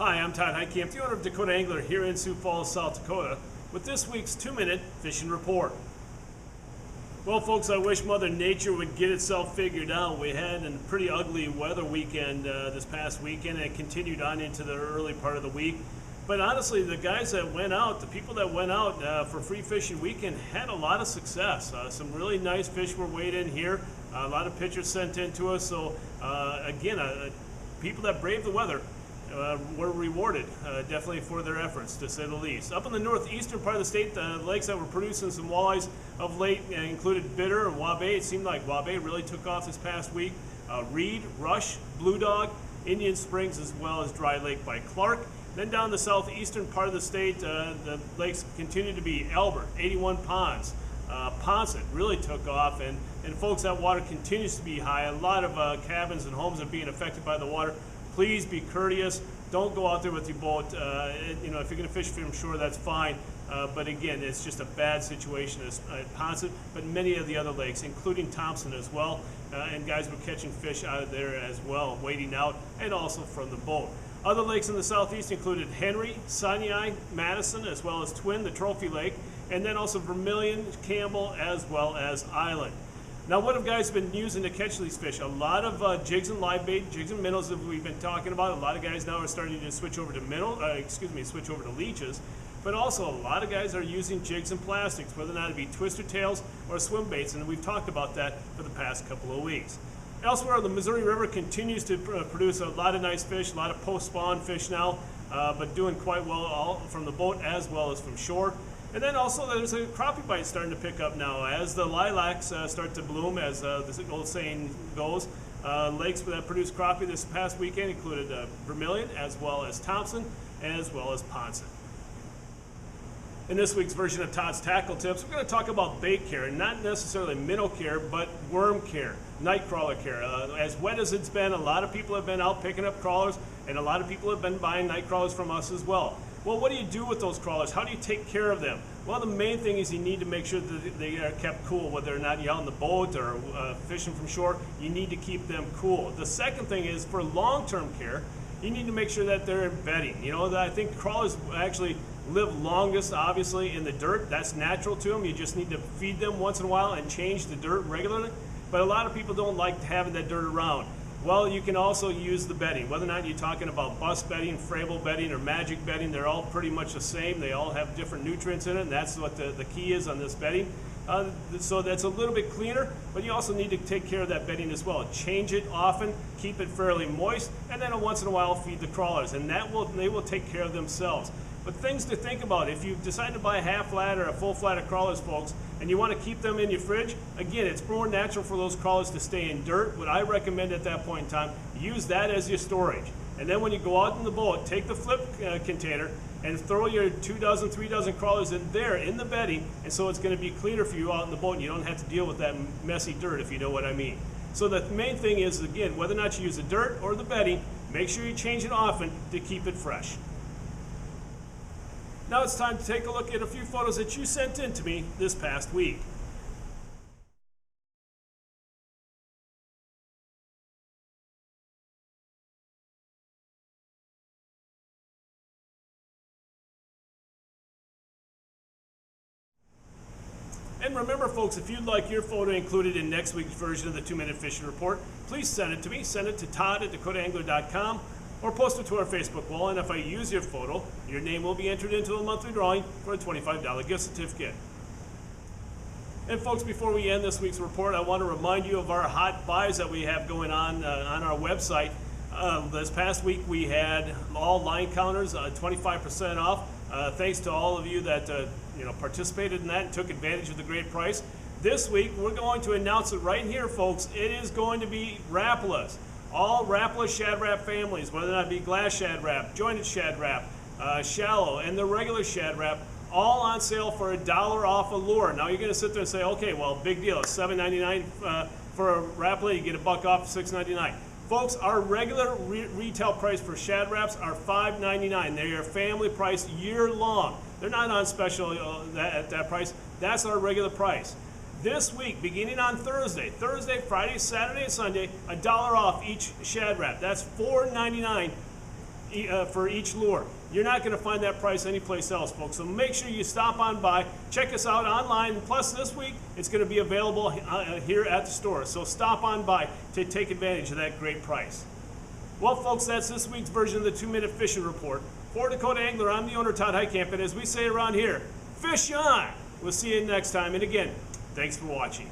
Hi, I'm Todd Heitkamp, the owner of Dakota Angler here in Sioux Falls, South Dakota, with this week's 2-minute fishing report. Well, folks, I wish Mother Nature would get itself figured out. We had a pretty ugly weather weekend this past weekend, and it continued on into the early part of the week. But honestly, the guys that went out, the people that went out for Free Fishing Weekend had a lot of success. Some really nice fish were weighed in here. A lot of pictures sent in to us. So again, people that braved the weather were rewarded, definitely for their efforts, to say the least. Up in the northeastern part of the state, the lakes that were producing some walleyes of late included Bitter and Waubay. It seemed like Waubay really took off this past week. Reed, Rush, Blue Dog, Indian Springs, as well as Dry Lake by Clark. Then down the southeastern part of the state, the lakes continue to be Albert, 81 Ponds. Ponset really took off, and folks, that water continues to be high. A lot of cabins and homes are being affected by the water. Please be courteous. Don't go out there with your boat. If you're going to fish from shore, that's fine. But again, it's just a bad situation at Ponset, but many of the other lakes, including Thompson as well. And guys were catching fish out of there as well, wading out, and also from the boat. Other lakes in the southeast included Henry, Sinai, Madison, as well as Twin, the trophy lake, and then also Vermilion, Campbell, as well as Island. Now, what have guys been using to catch these fish? A lot of jigs and live bait, jigs and minnows that we've been talking about. A lot of guys now are starting to switch over to switch over to leeches. But also, a lot of guys are using jigs and plastics, whether or not it be twister tails or swim baits, and we've talked about that for the past couple of weeks. Elsewhere, the Missouri River continues to produce a lot of nice fish, a lot of post-spawn fish now, but doing quite well all from the boat as well as from shore. And then also there's a crappie bite starting to pick up now as the lilacs start to bloom, as this old saying goes. Lakes that produced crappie this past weekend included Vermilion, as well as Thompson, as well as Ponset. In this week's version of Todd's Tackle Tips, we're going to talk about bait care, and not necessarily minnow care, but worm care, nightcrawler care. As wet as it's been, a lot of people have been out picking up crawlers, and a lot of people have been buying nightcrawlers from us as well. Well, what do you do with those crawlers? How do you take care of them? Well, the main thing is you need to make sure that they are kept cool, whether or not you're out on the boat or fishing from shore. You need to keep them cool. The second thing is, for long-term care, you need to make sure that they're in bedding. You know, I think crawlers actually live longest, obviously, in the dirt. That's natural to them. You just need to feed them once in a while and change the dirt regularly. But a lot of people don't like having that dirt around. Well, you can also use the bedding. Whether or not you're talking about bus bedding, Fravel bedding, or magic bedding, they're all pretty much the same. They all have different nutrients in it, and that's what the key is on this bedding. So that's a little bit cleaner, but you also need to take care of that bedding as well. Change it often, keep it fairly moist, and then once in a while feed the crawlers, and they will take care of themselves. But things to think about: if you decide to buy a half flat or a full flat of crawlers, folks, and you want to keep them in your fridge, again, it's more natural for those crawlers to stay in dirt. What I recommend at that point in time, use that as your storage. And then when you go out in the boat, take the flip container and throw your 2 dozen, 3 dozen crawlers in there in the bedding, and so it's going to be cleaner for you out in the boat, and you don't have to deal with that messy dirt, if you know what I mean. So the main thing is, again, whether or not you use the dirt or the bedding, make sure you change it often to keep it fresh. Now it's time to take a look at a few photos that you sent in to me this past week. And remember, folks, if you'd like your photo included in next week's version of the 2-Minute Fishing Report, please send it to me. Send it to todd@dakotaangler.com or post it to our Facebook wall. And if I use your photo, your name will be entered into a monthly drawing for a $25 gift certificate. And folks, before we end this week's report, I want to remind you of our hot buys that we have going on our website. This past week we had all line counters 25% off. Thanks to all of you that participated in that and took advantage of the great price. This week we're going to announce it right here, folks. It is going to be Rapalas. All Rapala Shad Rap families, whether or not it be glass Shad Rap, jointed Shad Rap, shallow, and the regular Shad Rap, all on sale for $1 off a lure. Now you're going to sit there and say, okay, well, big deal. It's $7.99 for a Rapala. You get $1 off, $6.99. Folks, our regular retail price for Shad Raps are $5.99. They're family price year long. They're not on special at that price. That's our regular price. This week, beginning on Thursday, Friday, Saturday, and Sunday, $1 off each Shad Rap. That's $4.99 for each lure. You're not going to find that price anyplace else, folks. So make sure you stop on by, check us out online. And plus, this week it's going to be available here at the store. So stop on by to take advantage of that great price. Well, folks, that's this week's version of the 2-Minute Fishing Report. For Dakota Angler, I'm the owner, Todd Heitkamp, and as we say around here, fish on! We'll see you next time. And again, thanks for watching.